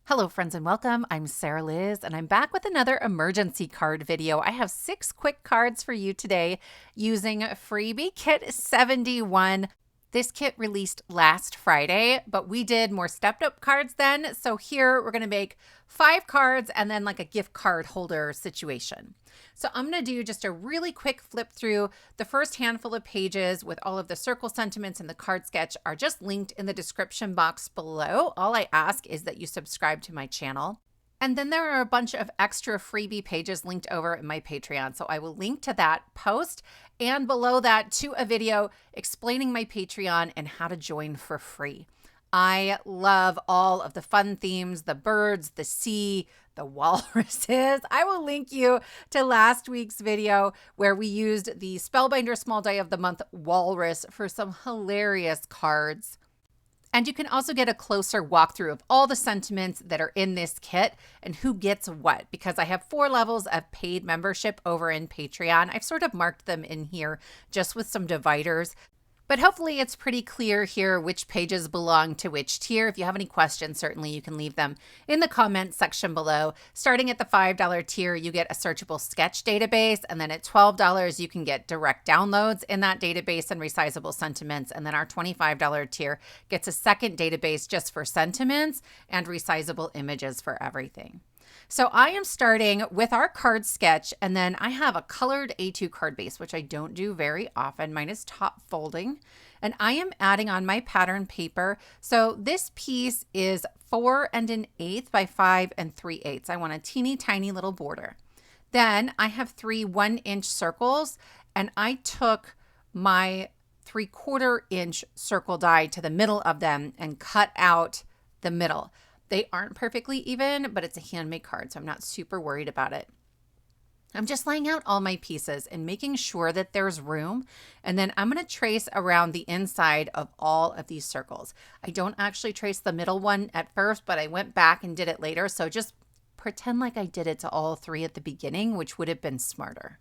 Hello friends and welcome. I'm Sarah Liz and I'm back with another emergency card video. I have 6 quick cards for you today using Freebie Kit 71. This kit released last Friday, but we did more stepped up cards then. So here we're going to make 5 cards and then like a gift card holder situation. So I'm going to do just a really quick flip through. The first handful of pages with all of the circle sentiments and the card sketch are just linked in the description box below. All I ask is that you subscribe to my channel. And then there are a bunch of extra freebie pages linked over in my Patreon. So I will link to that post and below that to a video explaining my Patreon and how to join for free. I love all of the fun themes, the birds, the sea, the walruses. I will link you to last week's video where we used the Spellbinder Small Die of the Month Walrus for some hilarious cards. And you can also get a closer walkthrough of all the sentiments that are in this kit and who gets what, because I have 4 levels of paid membership over in Patreon. I've sort of marked them in here just with some dividers. But hopefully it's pretty clear here which pages belong to which tier. If you have any questions, certainly you can leave them in the comments section below. Starting at the $5 tier, you get a searchable sketch database. And then at $12, you can get direct downloads in that database and resizable sentiments. And then our $25 tier gets a second database just for sentiments and resizable images for everything. So I am starting with our card sketch, and then I have a colored A2 card base, which I don't do very often. Mine is top folding, and I am adding on my pattern paper. So this piece is 4 1/8 by 5 3/8. I want a teeny tiny little border. Then I have 3 1-inch circles, and I took my 3/4 inch circle die to the middle of them and cut out the middle. They aren't perfectly even, but it's a handmade card, so I'm not super worried about it. I'm just laying out all my pieces and making sure that there's room. And then I'm going to trace around the inside of all of these circles. I don't actually trace the middle one at first, but I went back and did it later. So just pretend like I did it to all 3 at the beginning, which would have been smarter.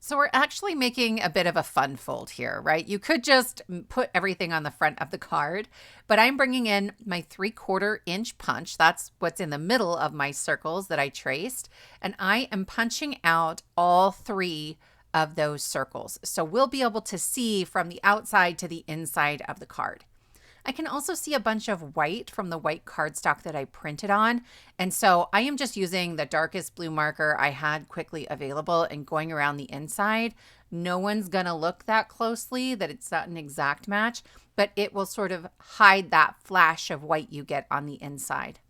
So we're actually making a bit of a fun fold here, right? You could just put everything on the front of the card, but I'm bringing in my 3/4 inch punch. That's what's in the middle of my circles that I traced. And I am punching out all 3 of those circles. So we'll be able to see from the outside to the inside of the card. I can also see a bunch of white from the white cardstock that I printed on. And so I am just using the darkest blue marker I had quickly available and going around the inside. No one's going to look that closely that it's not an exact match, but it will sort of hide that flash of white you get on the inside.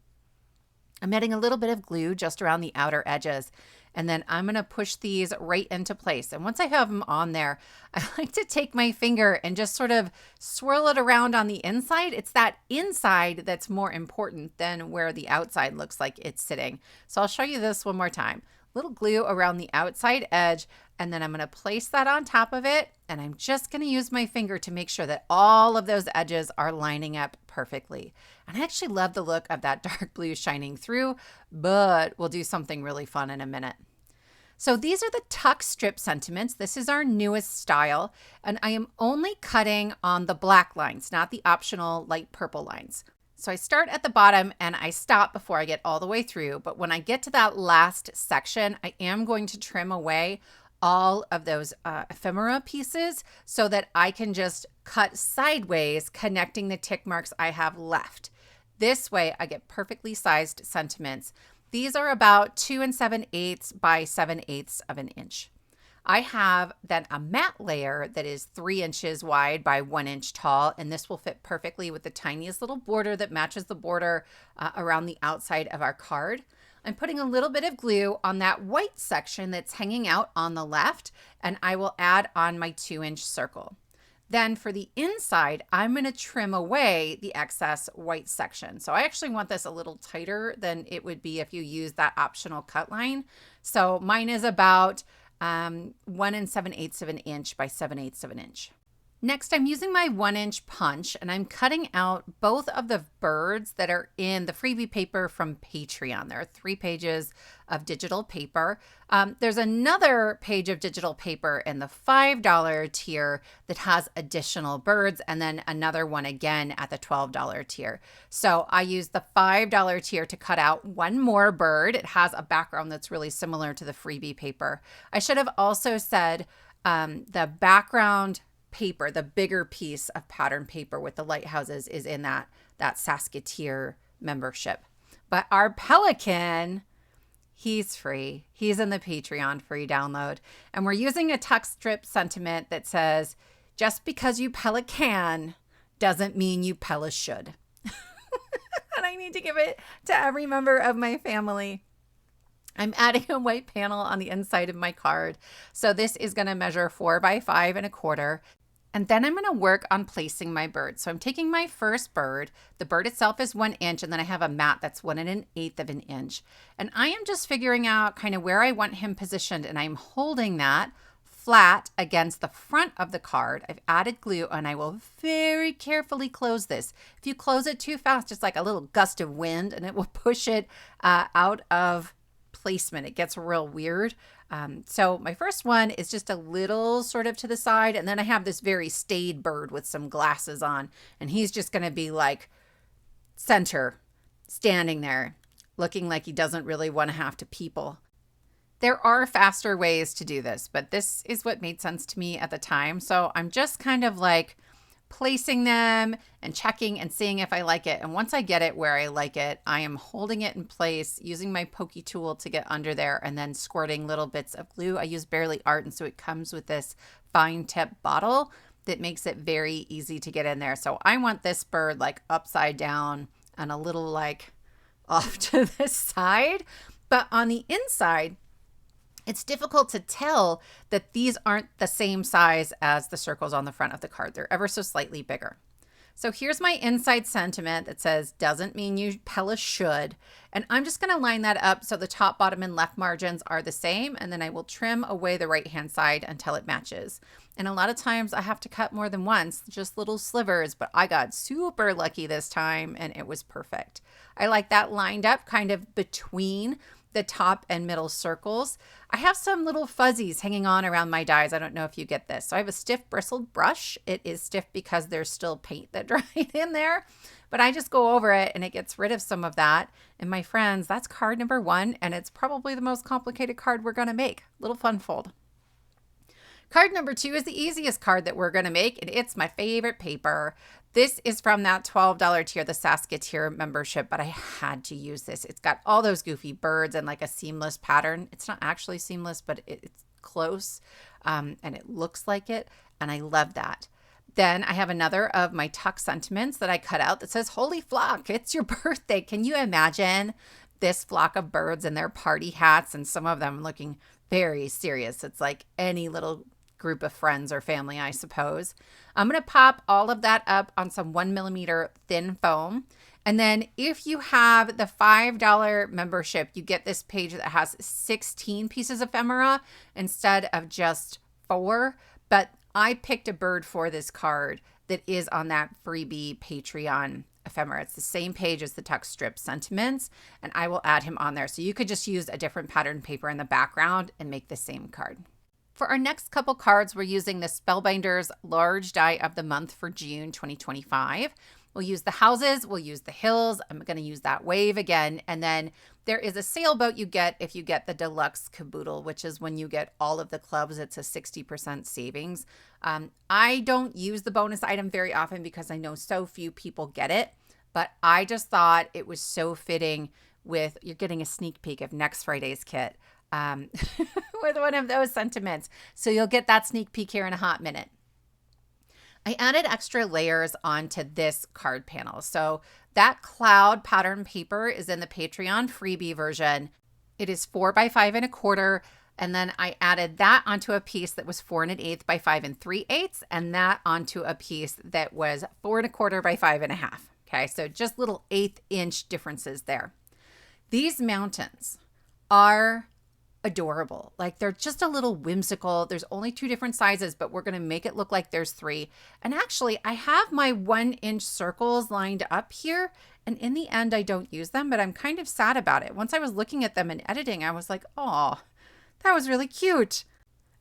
I'm adding a little bit of glue just around the outer edges. And then I'm going to push these right into place. And once I have them on there, I like to take my finger and just sort of swirl it around on the inside. It's that inside that's more important than where the outside looks like it's sitting. So I'll show you this one more time. Little glue around the outside edge, and then I'm going to place that on top of it. And I'm just going to use my finger to make sure that all of those edges are lining up perfectly. And I actually love the look of that dark blue shining through, but we'll do something really fun in a minute. So these are the tuck strip sentiments. This is our newest style, and I am only cutting on the black lines, not the optional light purple lines. So I start at the bottom and I stop before I get all the way through. But when I get to that last section, I am going to trim away all of those ephemera pieces so that I can just cut sideways, connecting the tick marks I have left. This way I get perfectly sized sentiments. These are about 2 7/8 by 7/8 of an inch. I have then a matte layer that is 3 inches wide by 1 inch tall, and this will fit perfectly with the tiniest little border that matches the border around the outside of our card. I'm putting a little bit of glue on that white section that's hanging out on the left, and I will add on my 2-inch circle. Then for the inside, I'm going to trim away the excess white section. So I actually want this a little tighter than it would be if you use that optional cut line. So mine is about 1 7/8 of an inch by 7/8 of an inch. Next, I'm using my 1-inch punch and I'm cutting out both of the birds that are in the freebie paper from Patreon. There are 3 pages of digital paper. There's another page of digital paper in the $5 tier that has additional birds, and then another one again at the $12 tier. So I use the $5 tier to cut out one more bird. It has a background that's really similar to the freebie paper. I should have also said the background paper, the bigger piece of pattern paper with the lighthouses, is in that Saskatier membership. But our Pelican, he's free. He's in the Patreon free download. And we're using a tuck strip sentiment that says, just because you Pelican doesn't mean you Pella should. And I need to give it to every member of my family. I'm adding a white panel on the inside of my card. So this is going to measure 4 by 5 1/4. And then I'm going to work on placing my bird. So I'm taking my first bird. The bird itself is 1 inch, and then I have a mat that's 1 1/8 of an inch. And I am just figuring out kind of where I want him positioned, and I'm holding that flat against the front of the card. I've added glue, and I will very carefully close this. If you close it too fast, just like a little gust of wind, and it will push it out of placement. It gets real weird. So my first one is just a little sort of to the side, and then I have this very staid bird with some glasses on, and he's just going to be like center, standing there, looking like he doesn't really want to have to people. There are faster ways to do this, but this is what made sense to me at the time. So I'm just kind of like placing them and checking and seeing if I like it. And once I get it where I like it, I am holding it in place, using my pokey tool to get under there, and then squirting little bits of glue. I use Barely Art, and so it comes with this fine tip bottle that makes it very easy to get in there. So I want this bird like upside down and a little like off to the side. But on the inside, it's difficult to tell that these aren't the same size as the circles on the front of the card. They're ever so slightly bigger. So here's my inside sentiment that says, doesn't mean you Pella should. And I'm just going to line that up so the top, bottom, and left margins are the same. And then I will trim away the right-hand side until it matches. And a lot of times I have to cut more than once, just little slivers, but I got super lucky this time and it was perfect. I like that lined up kind of between the top and middle circles. I have some little fuzzies hanging on around my dies. I don't know if you get this. So I have a stiff bristled brush. It is stiff because there's still paint that dried in there, but I just go over it and it gets rid of some of that. And my friends, that's card number 1, and it's probably the most complicated card we're going to make. Little fun fold. Card number 2 is the easiest card that we're going to make, and it's my favorite paper. This is from that $12 tier, the Saskatier membership, but I had to use this. It's got all those goofy birds and like a seamless pattern. It's not actually seamless, but it's close, and it looks like it, and I love that. Then I have another of my tuck sentiments that I cut out that says, "Holy flock, it's your birthday." Can you imagine this flock of birds in their party hats, and some of them looking very serious? It's like any little group of friends or family, I suppose. I'm going to pop all of that up on some 1mm thin foam. And then if you have the $5 membership, you get this page that has 16 pieces of ephemera instead of just 4. But I picked a bird for this card that is on that freebie Patreon ephemera. It's the same page as the tuck strip sentiments, and I will add him on there. So you could just use a different pattern paper in the background and make the same card. For our next couple cards, we're using the Spellbinders Large Die of the Month for June 2025. We'll use the houses, we'll use the hills. I'm going to use that wave again. And then there is a sailboat you get if you get the Deluxe Caboodle, which is when you get all of the clubs. It's a 60% savings. I don't use the bonus item very often because I know so few people get it, but I just thought it was so fitting with, you're getting a sneak peek of next Friday's kit. With one of those sentiments. So you'll get that sneak peek here in a hot minute. I added extra layers onto this card panel. So that cloud pattern paper is in the Patreon freebie version. It is 4 by 5 1/4. And then I added that onto a piece that was 4 1/8 by 5 3/8, and that onto a piece that was 4 1/4 by 5 1/2. Okay, so just little 1/8 inch differences there. These mountains are adorable. Like they're just a little whimsical. There's only 2 different sizes, but we're going to make it look like there's 3. And actually, I have my 1-inch circles lined up here. And in the end, I don't use them, but I'm kind of sad about it. Once I was looking at them and editing, I was like, oh, that was really cute.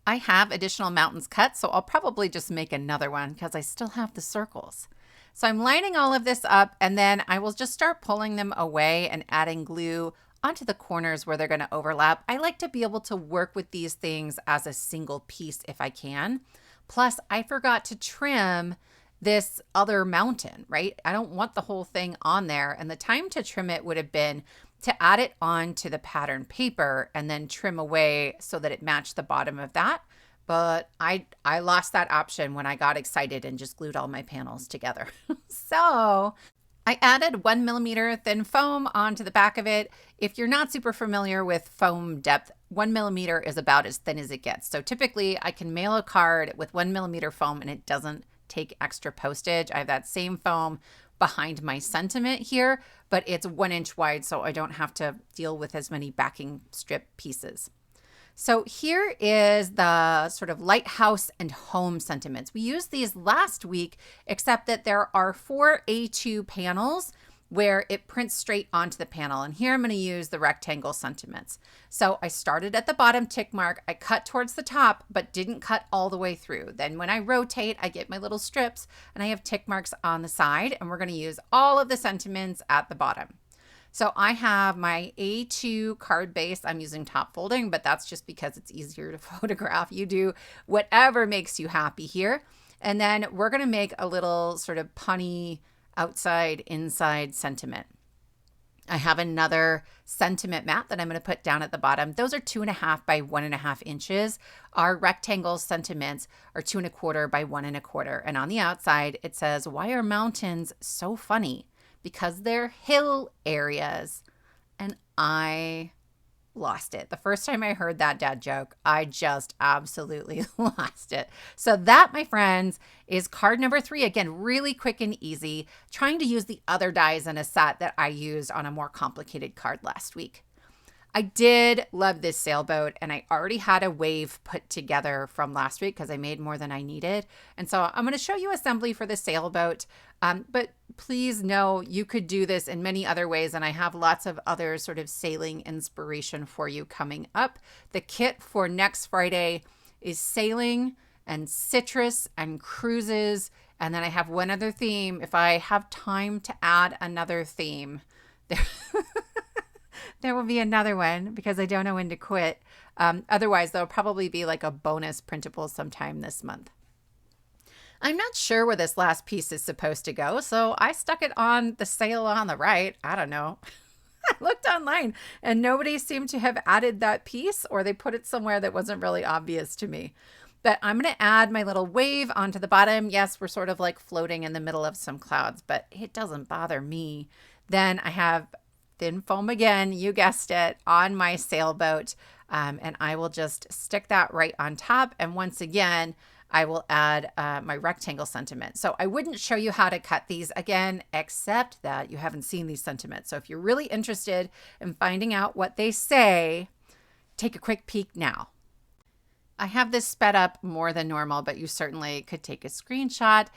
I have additional mountains cut, so I'll probably just make another one because I still have the circles. So I'm lining all of this up, and then I will just start pulling them away and adding glue onto the corners where they're going to overlap. I like to be able to work with these things as a single piece if I can. Plus, I forgot to trim this other mountain, right? I don't want the whole thing on there. And the time to trim it would have been to add it onto the pattern paper and then trim away so that it matched the bottom of that. But I lost that option when I got excited and just glued all my panels together. So I added 1mm thin foam onto the back of it. If you're not super familiar with foam depth, 1mm is about as thin as it gets. So typically I can mail a card with 1mm foam and it doesn't take extra postage. I have that same foam behind my sentiment here, but it's 1 inch wide, so I don't have to deal with as many backing strip pieces. So here is the sort of lighthouse and home sentiments. We used these last week, except that there are 4 A2 panels where it prints straight onto the panel. And here I'm going to use the rectangle sentiments. So I started at the bottom tick mark, I cut towards the top, but didn't cut all the way through. Then when I rotate, I get my little strips and I have tick marks on the side, and we're going to use all of the sentiments at the bottom. So I have my A2 card base. I'm using top folding, but that's just because it's easier to photograph. You do whatever makes you happy here. And then we're going to make a little sort of punny outside, inside sentiment. I have another sentiment mat that I'm going to put down at the bottom. Those are 2.5 by 1.5 inches. Our rectangle sentiments are 2.25 by 1.25. And on the outside, it says, "Why are mountains so funny?" Because they're hill areas. And I lost it. The first time I heard that dad joke, I just absolutely lost it. So that, my friends, is card number 3. Again, really quick and easy, trying to use the other dies in a set that I used on a more complicated card last week. I did love this sailboat, and I already had a wave put together from last week because I made more than I needed. And so I'm going to show you assembly for the sailboat. But please know you could do this in many other ways, and I have lots of other sort of sailing inspiration for you coming up. The kit for next Friday is sailing and citrus and cruises. And then I have one other theme. If I have time to add another theme, there will be another one because I don't know when to quit. Otherwise, there'll probably be like a bonus printable sometime this month. I'm not sure where this last piece is supposed to go, so I stuck it on the sail on the right. I don't know. I looked online and nobody seemed to have added that piece, or they put it somewhere that wasn't really obvious to me. But I'm going to add my little wave onto the bottom. Yes, we're sort of like floating in the middle of some clouds, but it doesn't bother me. Then I have thin foam again, you guessed it, on my sailboat. And I will just stick that right on top. And once again, I will add my rectangle sentiment. So I wouldn't show you how to cut these again, except that you haven't seen these sentiments. So if you're really interested in finding out what they say, take a quick peek now. I have this sped up more than normal, but you certainly could take a screenshot.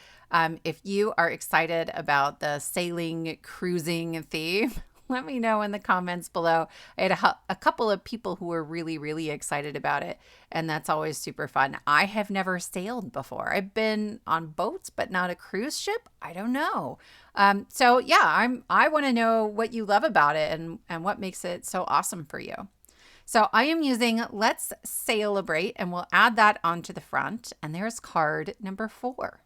If you are excited about the sailing, cruising theme, let me know in the comments below. I had a couple of people who were really, really excited about it, and that's always super fun. I have never sailed before. I've been on boats, but not a cruise ship. I don't know. So yeah, I want to know what you love about it and what makes it so awesome for you. So I am using Let's Sailbrate, and we'll add that onto the front. And there's card number 4.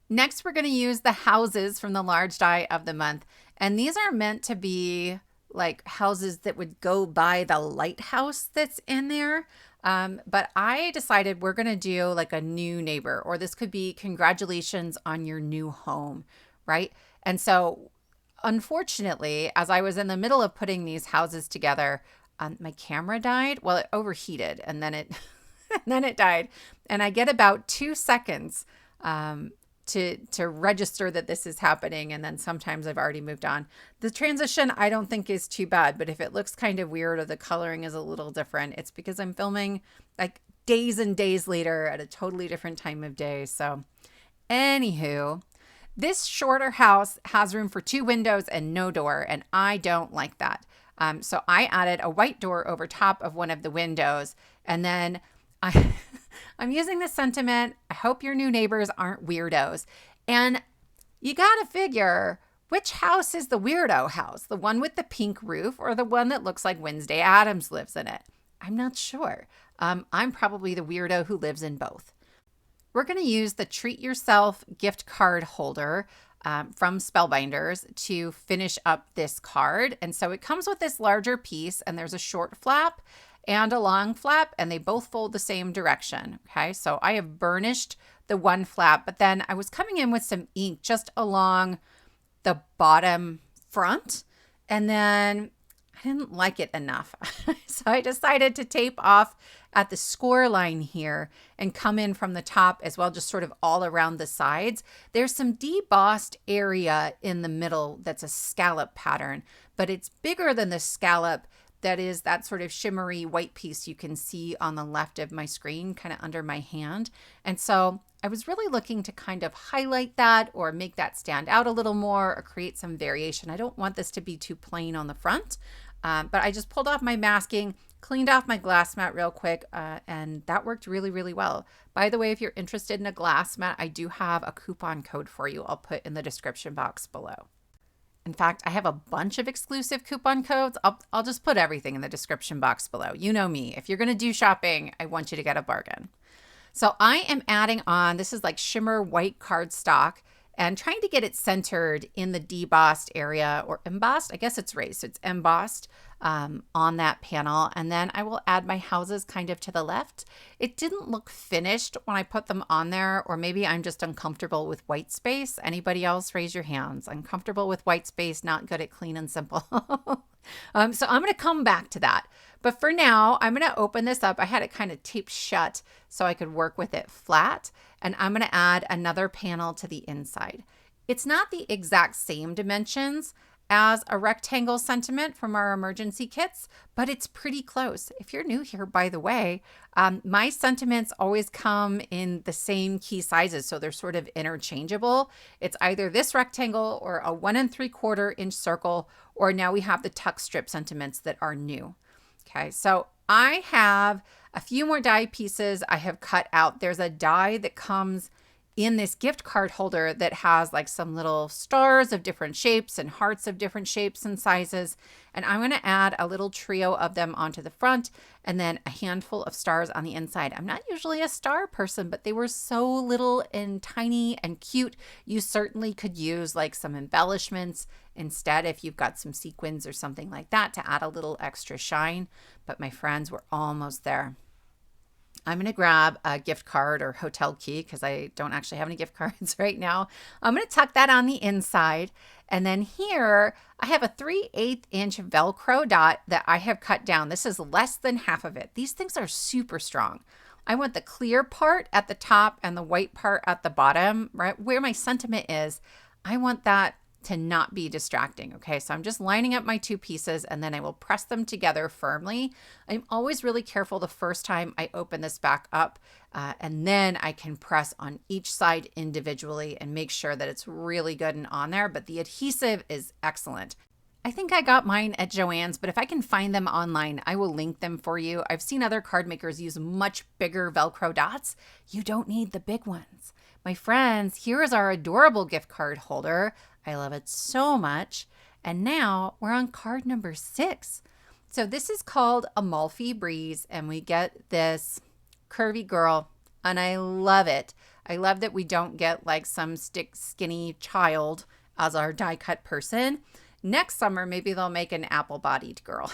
Next, we're going to use the houses from the large die of the month. And these are meant to be like houses that would go by the lighthouse that's in there. But I decided we're going to do like a new neighbor, or this could be congratulations on your new home, right? And so unfortunately, as I was in the middle of putting these houses together, my camera died. Well, it overheated and then it, and then it died. And I get about 2 seconds to register that this is happening, and then sometimes I've already moved on. The transition I don't think is too bad, but if it looks kind of weird or the coloring is a little different, it's because I'm filming like days and days later at a totally different time of day. So anywho, this shorter house has room for 2 windows and no door, and I don't like that. So I added a white door over top of one of the windows, and then I'm using this sentiment, I hope your new neighbors aren't weirdos. And you got to figure, which house is the weirdo house? The one with the pink roof or the one that looks like Wednesday Addams lives in it? I'm not sure. I'm probably the weirdo who lives in both. We're going to use the Treat Yourself gift card holder from Spellbinders to finish up this card. And so it comes with this larger piece, and there's a short flap and a long flap, and they both fold the same direction. Okay, so I have burnished the one flap, but then I was coming in with some ink just along the bottom front, and then I didn't like it enough. So I decided to tape off at the score line here and come in from the top as well, just sort of all around the sides. There's some debossed area in the middle that's a scallop pattern, but it's bigger than the scallop. That is that sort of shimmery white piece you can see on the left of my screen, kind of under my hand. And so I was really looking to kind of highlight that or make that stand out a little more or create some variation. I don't want this to be too plain on the front, but I just pulled off my masking, cleaned off my glass mat real quick, and that worked really, really well. By the way, if you're interested in a glass mat, I do have a coupon code for you. I'll put in the description box below. In fact, I have a bunch of exclusive coupon codes. I'll just put everything in the description box below. You know me. If you're going to do shopping, I want you to get a bargain. So I am adding on, this is like shimmer white cardstock, and trying to get it centered in the debossed area, or embossed. I guess it's raised, so it's embossed on that panel. And then I will add my houses kind of to the left. It didn't look finished when I put them on there, or maybe I'm just uncomfortable with white space. Anybody else, raise your hands. Uncomfortable with white space, not good at clean and simple. So I'm going to come back to that. But for now, I'm going to open this up. I had it kind of taped shut so I could work with it flat. And I'm going to add another panel to the inside. It's not the exact same dimensions as a rectangle sentiment from our emergency kits, but it's pretty close. If you're new here, by the way, my sentiments always come in the same key sizes, so they're sort of interchangeable. It's either this rectangle or a 1 3/4 inch circle, or now we have the tuck strip sentiments that are new. Okay, so I have a few more die pieces I have cut out. There's a die that comes in this gift card holder that has like some little stars of different shapes and hearts of different shapes and sizes. And I'm going to add a little trio of them onto the front and then a handful of stars on the inside. I'm not usually a star person, but they were so little and tiny and cute. You certainly could use like some embellishments instead if you've got some sequins or something like that to add a little extra shine. But my friends, we're almost there. I'm going to grab a gift card or hotel key because I don't actually have any gift cards right now. I'm going to tuck that on the inside. And then here I have a 3/8 inch Velcro dot that I have cut down. This is less than half of it. These things are super strong. I want the clear part at the top and the white part at the bottom, right where my sentiment is. I want that to not be distracting. Okay, so I'm just lining up my 2 pieces and then I will press them together firmly. I'm always really careful the first time I open this back up and then I can press on each side individually and make sure that it's really good and on there, but the adhesive is excellent. I think I got mine at Joann's, but if I can find them online, I will link them for you. I've seen other card makers use much bigger Velcro dots. You don't need the big ones. My friends, here is our adorable gift card holder. I love it so much. And now we're on card number 6. So this is called Amalfi Breeze, and we get this curvy girl, and I love it. I love that we don't get like some skinny child as our die cut person. Next summer, maybe they'll make an apple-bodied girl.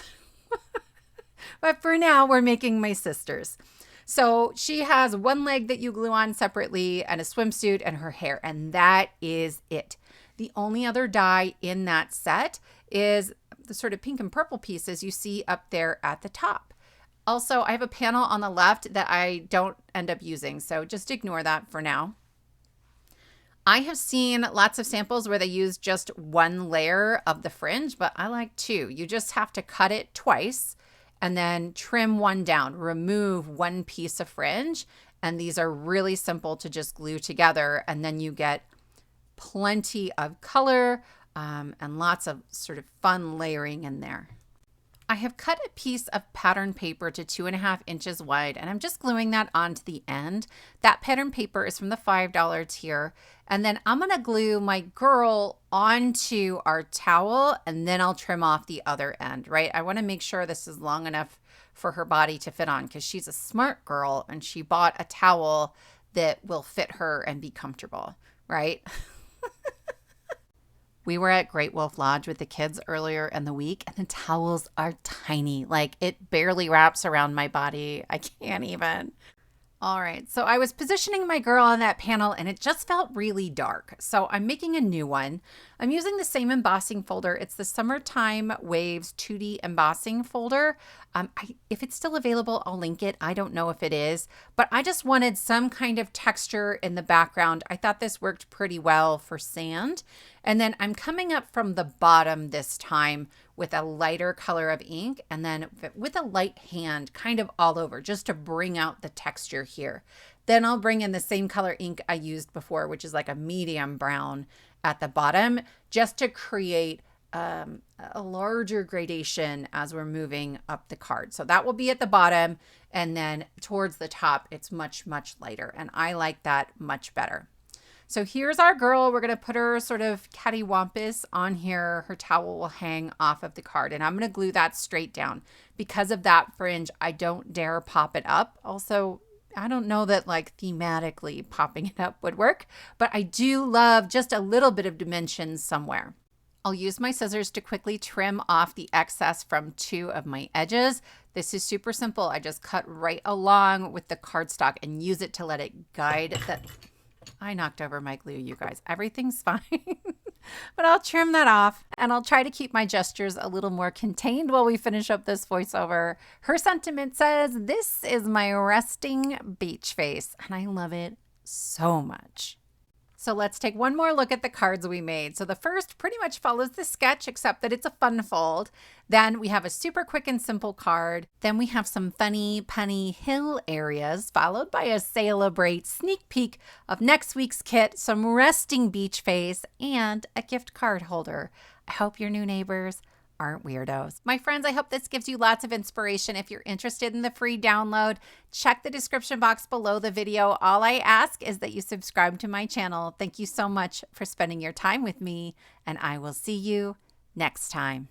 But for now, we're making my sisters. So she has one leg that you glue on separately and a swimsuit and her hair, and that is it. The only other die in that set is the sort of pink and purple pieces you see up there at the top. Also, I have a panel on the left that I don't end up using, so just ignore that for now. I have seen lots of samples where they use just one layer of the fringe, but I like two. You just have to cut it twice and then trim one down, remove one piece of fringe. And these are really simple to just glue together. And then you get plenty of color and lots of sort of fun layering in there. I have cut a piece of pattern paper to 2.5 inches wide, and I'm just gluing that onto the end. That pattern paper is from the $5 tier. And then I'm gonna glue my girl onto our towel, and then I'll trim off the other end, right? I wanna make sure this is long enough for her body to fit on because she's a smart girl and she bought a towel that will fit her and be comfortable, right? We were at Great Wolf Lodge with the kids earlier in the week, and the towels are tiny. Like, it barely wraps around my body. I can't even. All right, so I was positioning my girl on that panel and it just felt really dark. So I'm making a new one. I'm using the same embossing folder. It's the Summertime Waves 2D embossing folder. If it's still available, I'll link it. I don't know if it is, but I just wanted some kind of texture in the background. I thought this worked pretty well for sand. And then I'm coming up from the bottom this time with a lighter color of ink and then with a light hand kind of all over just to bring out the texture here. Then I'll bring in the same color ink I used before, which is like a medium brown at the bottom, just to create a larger gradation as we're moving up the card. So that will be at the bottom, and then towards the top, it's much, much lighter. And I like that much better. So here's our girl. We're going to put her sort of cattywampus on here. Her towel will hang off of the card, and I'm going to glue that straight down. Because of that fringe, I don't dare pop it up. Also, I don't know that like thematically popping it up would work, but I do love just a little bit of dimension somewhere. I'll use my scissors to quickly trim off the excess from two of my edges. This is super simple. I just cut right along with the cardstock and use it to let it guide that. I knocked over my glue, you guys. Everything's fine. But I'll trim that off, and I'll try to keep my gestures a little more contained while we finish up this voiceover. Her sentiment says, "This is my resting beach face," and I love it so much. So let's take one more look at the cards we made. So the first pretty much follows the sketch, except that it's a fun fold. Then we have a super quick and simple card. Then we have some funny punny hill areas, followed by a Sailboat sneak peek of next week's kit, some resting beach face, and a gift card holder. I hope your new neighbors aren't weirdos. My friends, I hope this gives you lots of inspiration. If you're interested in the free download, check the description box below the video. All I ask is that you subscribe to my channel. Thank you so much for spending your time with me, and I will see you next time.